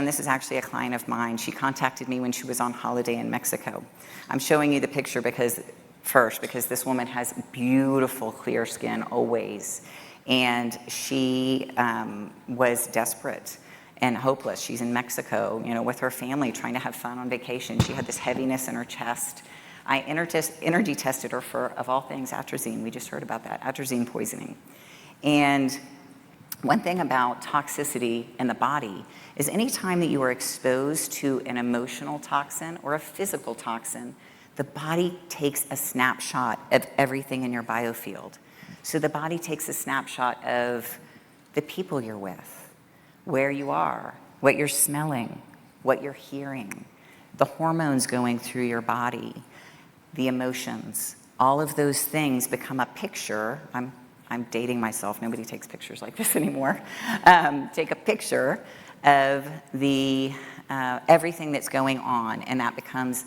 And this is actually a client of mine. She contacted me when she was on holiday in Mexico. I'm showing you the picture because this woman has beautiful clear skin always. And she was desperate and hopeless. She's in Mexico, with her family, trying to have fun on vacation. She had this heaviness in her chest. I energy tested her for, of all things, atrazine. We just heard about that, atrazine poisoning. And one thing about toxicity in the body is anytime that you are exposed to an emotional toxin or a physical toxin, the body takes a snapshot of everything in your biofield. So the body takes a snapshot of the people you're with, where you are, what you're smelling, what you're hearing, the hormones going through your body, the emotions. All of those things become a picture. I'm dating myself. Nobody takes pictures like this anymore. Take a picture of the everything that's going on, and that becomes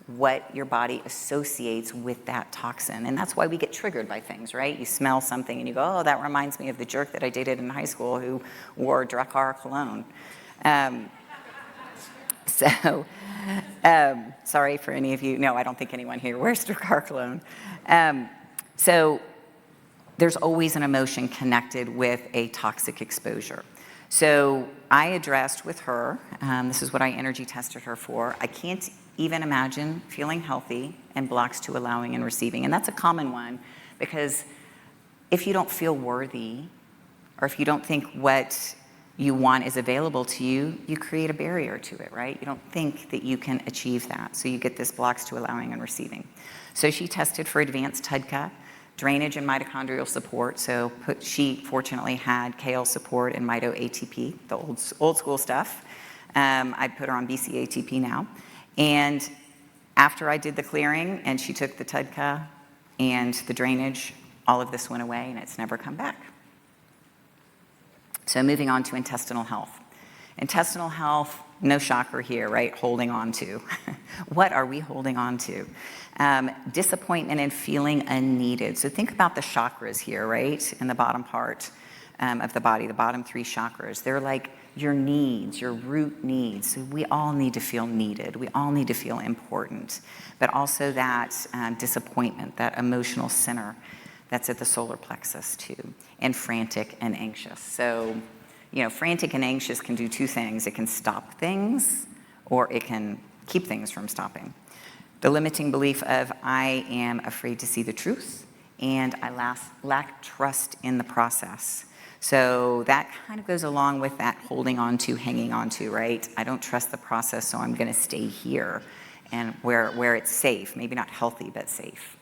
what your body associates with that toxin. And that's why we get triggered by things, right? You smell something and you go, oh, that reminds me of the jerk that I dated in high school who wore Drakkar cologne. Sorry for any of you. No, I don't think anyone here wears Drakkar cologne. So there's always an emotion connected with a toxic exposure. So I addressed with her, this is what I energy tested her for. I can't even imagine feeling healthy and blocks to allowing and receiving. And that's a common one because if you don't feel worthy or if you don't think what you want is available to you, you create a barrier to it, right? You don't think that you can achieve that. So you get this blocks to allowing and receiving. So she tested for advanced TUDCA, drainage and mitochondrial support. So she fortunately had KL support and mito ATP, the old school stuff. I put her on BC ATP now. And after I did the clearing and she took the TUDCA and the drainage, all of this went away and it's never come back. So moving on to intestinal health. Intestinal health, no shocker here, right? Holding on to. What are we holding on to? Disappointment and feeling unneeded. So think about the chakras here, right? In the bottom part of the body, the bottom three chakras. They're like your needs, your root needs. So we all need to feel needed. We all need to feel important. But also that disappointment, that emotional center that's at the solar plexus too. And frantic and anxious. So, frantic and anxious can do two things. It can stop things or it can keep things from stopping. The limiting belief of I am afraid to see the truth and I lack trust in the process. So that kind of goes along with that holding on to, hanging on to, right? I don't trust the process, so I'm going to stay here and where it's safe, maybe not healthy, but safe.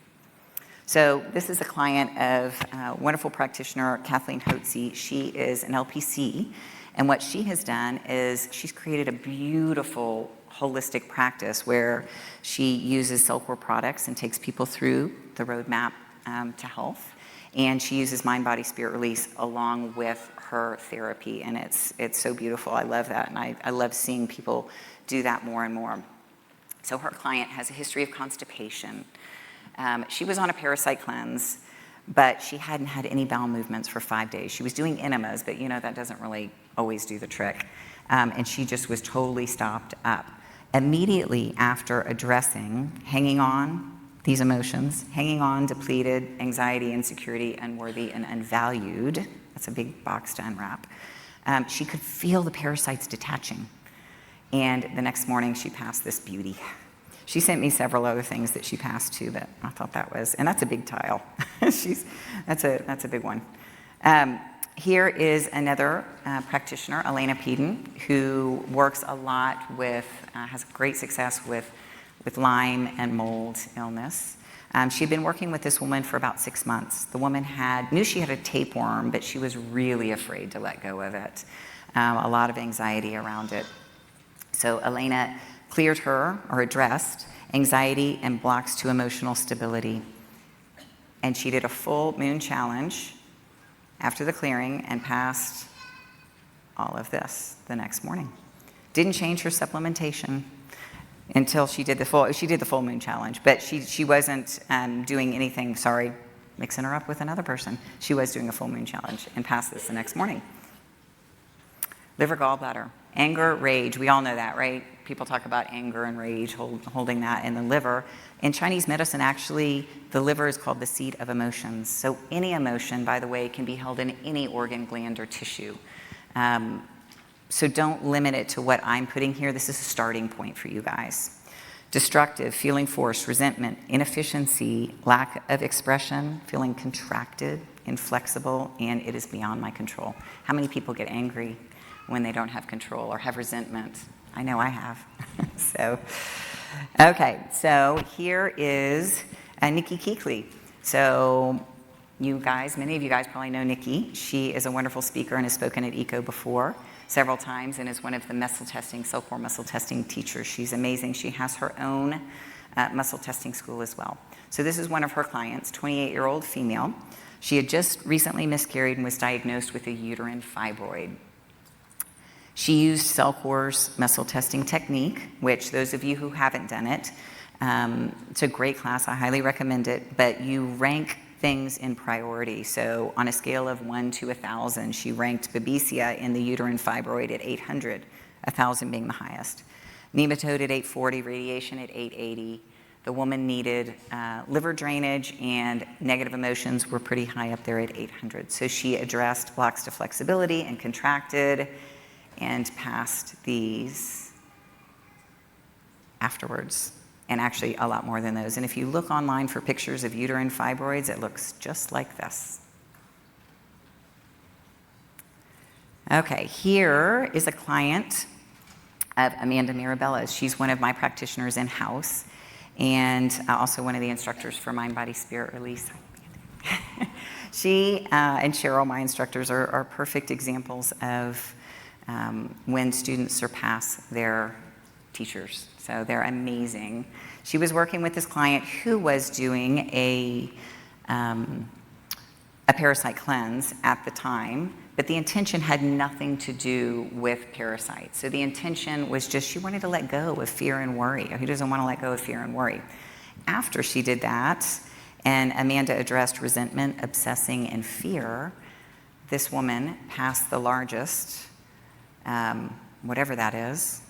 So this is a client of a wonderful practitioner, Kathleen Hotze. She is an LPC, and what she has done is she's created a beautiful holistic practice where she uses Cellcore products and takes people through the roadmap to health. And she uses mind, body, spirit release along with her therapy. And it's so beautiful. I love that. And I love seeing people do that more and more. So her client has a history of constipation. She was on a parasite cleanse, but she hadn't had any bowel movements for 5 days. She was doing enemas, but that doesn't really always do the trick. And she just was totally stopped up. Immediately after addressing hanging on, these emotions, hanging on, depleted, anxiety, insecurity, unworthy, and unvalued. That's a big box to unwrap. She could feel the parasites detaching. And the next morning, she passed this beauty. She sent me several other things that she passed too, but I thought that was, and that's a big tile. That's a big one. Here is another practitioner, Elena Peden, who works a lot with, has great success with Lyme and mold illness. She'd been working with this woman for about 6 months. The woman knew she had a tapeworm, but she was really afraid to let go of it. A lot of anxiety around it. So Elena cleared her, or addressed, anxiety and blocks to emotional stability. And she did a full moon challenge after the clearing and passed all of this the next morning. Didn't change her supplementation until she did the full moon challenge, but she wasn't doing anything, mixing her up with another person. She was doing a full moon challenge and passed this the next morning. Liver gallbladder. Anger, rage, we all know that, right? People talk about anger and rage, holding that in the liver. In Chinese medicine, actually, the liver is called the seat of emotions. So any emotion, by the way, can be held in any organ, gland, or tissue. So don't limit it to what I'm putting here. This is a starting point for you guys. Destructive, feeling forced, resentment, inefficiency, lack of expression, feeling contracted, inflexible, and it is beyond my control. How many people get angry when they don't have control or have resentment? I know I have. So here is Nikki Keekly. So you guys, many of you guys probably know Nikki. She is a wonderful speaker and has spoken at ECO before several times and is one of the self-core muscle testing teachers. She's amazing. She has her own muscle testing school as well. So this is one of her clients, 28-year-old female. She had just recently miscarried and was diagnosed with a uterine fibroid. She used Cellcore's muscle testing technique, which those of you who haven't done it, it's a great class. I highly recommend it, but you rank things in priority. So on a scale of 1 to 1,000, she ranked Babesia in the uterine fibroid at 800, 1,000 being the highest. Nematode at 840, radiation at 880. The woman needed liver drainage, and negative emotions were pretty high up there at 800. So she addressed blocks to flexibility and contracted and passed these afterwards. And actually a lot more than those. And if you look online for pictures of uterine fibroids, it looks just like this. Okay, here is a client of Amanda Mirabella's. She's one of my practitioners in-house and also one of the instructors for Mind, Body, Spirit Release. She and Cheryl, my instructors, are perfect examples of when students surpass their teachers. So they're amazing. She was working with this client who was doing a parasite cleanse at the time, but the intention had nothing to do with parasites. So the intention was just she wanted to let go of fear and worry. Who doesn't want to let go of fear and worry? After she did that, and Amanda addressed resentment, obsessing, and fear, this woman passed the largest, whatever that is,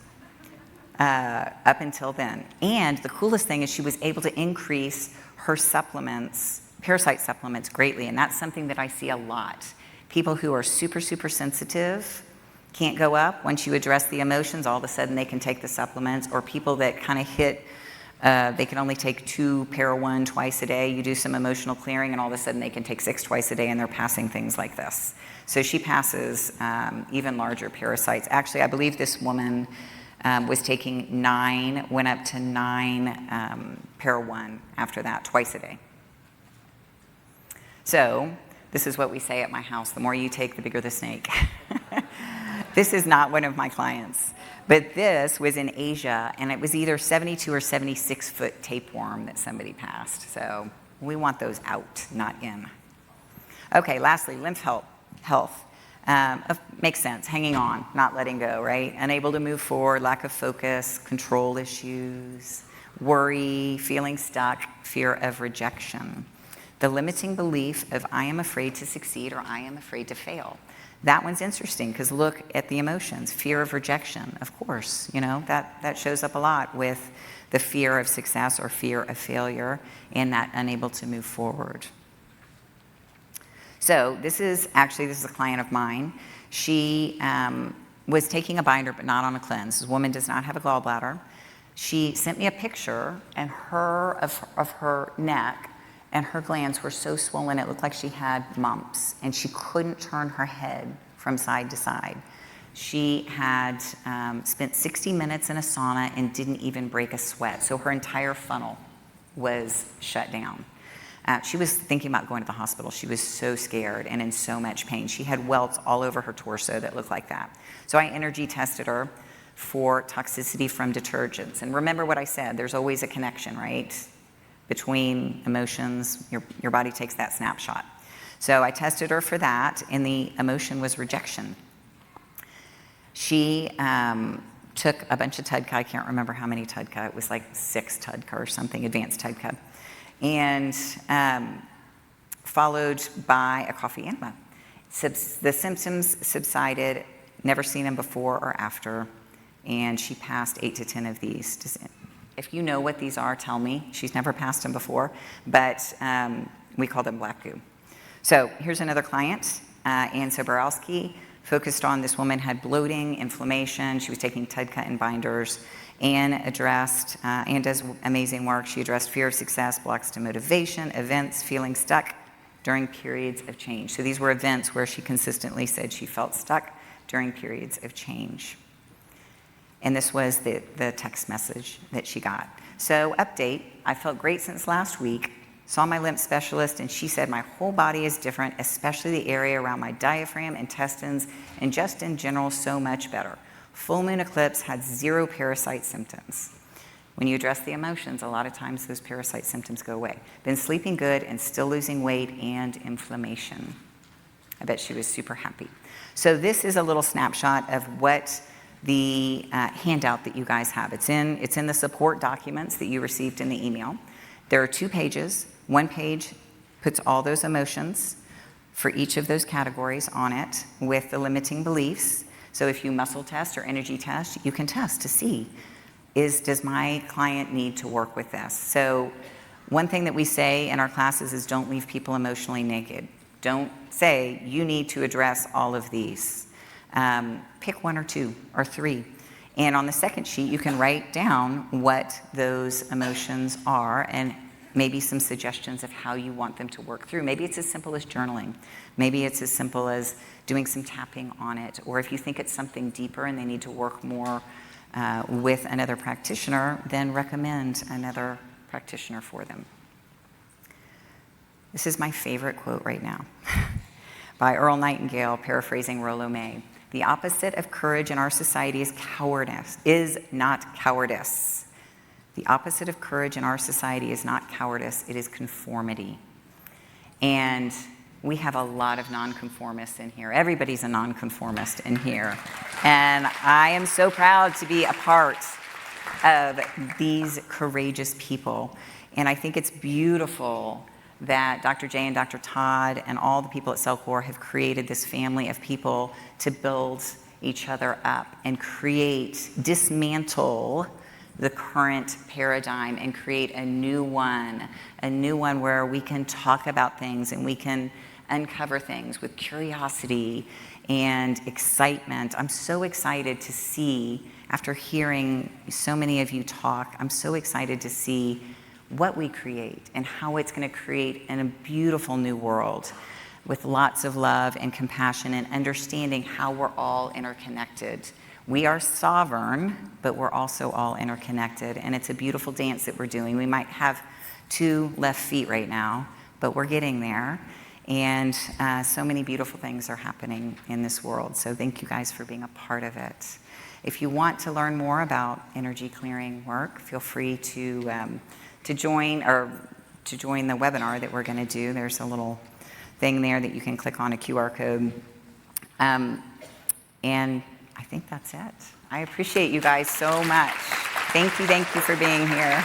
up until then. And the coolest thing is she was able to increase her supplements, parasite supplements, greatly. And that's something that I see a lot. People who are super, super sensitive can't go up. Once you address the emotions, all of a sudden they can take the supplements. Or people that kind of hit, they can only take 2 Para-1 twice a day. You do some emotional clearing and all of a sudden they can take 6 twice a day, and they're passing things like this. So she passes even larger parasites. Actually, I believe this woman was taking 9, went up to 9 Para-1 after that, twice a day. So this is what we say at my house: the more you take, the bigger the snake. This is not one of my clients, but this was in Asia, and it was either 72 or 76 foot tapeworm that somebody passed. So we want those out, not in. Okay, lastly, lymph health. Makes sense. Hanging on, not letting go, right? Unable to move forward, lack of focus, control issues, worry, feeling stuck, fear of rejection. The limiting belief of I am afraid to succeed or I am afraid to fail. That one's interesting because look at the emotions. Fear of rejection, of course, that shows up a lot with the fear of success or fear of failure and that unable to move forward. So this is a client of mine. She was taking a binder but not on a cleanse. This woman does not have a gallbladder. She sent me a picture of her neck, and her glands were so swollen it looked like she had mumps, and she couldn't turn her head from side to side. She had spent 60 minutes in a sauna and didn't even break a sweat, so her entire funnel was shut down. She was thinking about going to the hospital. She was so scared and in so much pain. She had welts all over her torso that looked like that. So I energy tested her for toxicity from detergents. And remember what I said, there's always a connection, right? Between emotions, your body takes that snapshot. So I tested her for that, and the emotion was rejection. She took a bunch of TUDCA. I can't remember how many TUDCA. It was like 6 TUDCA or something, advanced TUDCA. And followed by a coffee enema. The symptoms subsided. never seen them before or after, and she passed 8 to 10 of these. If you know what these are, tell me. She's never passed them before, but we call them black goo. So here's another client, Ann Soborowski, focused on this woman had bloating, inflammation. She was taking Tudcut and binders. Ann does amazing work. She addressed fear of success, blocks to motivation, events, feeling stuck during periods of change. So these were events where she consistently said she felt stuck during periods of change. And this was the text message that she got. So update, I felt great since last week. Saw my lymph specialist, and she said my whole body is different, especially the area around my diaphragm, intestines, and just in general, so much better. Full moon eclipse had 0 parasite symptoms. When you address the emotions, a lot of times those parasite symptoms go away. Been sleeping good and still losing weight and inflammation. I bet she was super happy. So this is a little snapshot of what the handout that you guys have. It's in the support documents that you received in the email. There are 2 pages. One page puts all those emotions for each of those categories on it with the limiting beliefs. So if you muscle test or energy test, you can test to see, does my client need to work with this? So one thing that we say in our classes is don't leave people emotionally naked. Don't say you need to address all of these. Pick 1 or 2 or 3. And on the second sheet, you can write down what those emotions are and maybe some suggestions of how you want them to work through. Maybe it's as simple as journaling. Maybe it's as simple as doing some tapping on it. Or if you think it's something deeper and they need to work more with another practitioner, then recommend another practitioner for them. This is my favorite quote right now by Earl Nightingale, paraphrasing Rollo May. The opposite of courage in our society is cowardice, is not cowardice. The opposite of courage in our society is not cowardice, it is conformity. And we have a lot of nonconformists in here. Everybody's a nonconformist in here. And I am so proud to be a part of these courageous people. And I think it's beautiful that Dr. J and Dr. Todd and all the people at CellCore have created this family of people to build each other up and dismantle the current paradigm and create a new one where we can talk about things and we can uncover things with curiosity and excitement. I'm so excited to see, after hearing so many of you talk, I'm so excited to see what we create and how it's going to create a beautiful new world with lots of love and compassion and understanding how we're all interconnected. We are sovereign, but we're also all interconnected, and it's a beautiful dance that we're doing. We might have 2 left feet right now, but we're getting there, and so many beautiful things are happening in this world, so thank you guys for being a part of it. If you want to learn more about energy clearing work, feel free to join the webinar that we're going to do. There's a little thing there that you can click on, a QR code, and I think that's it. I appreciate you guys so much. Thank you for being here.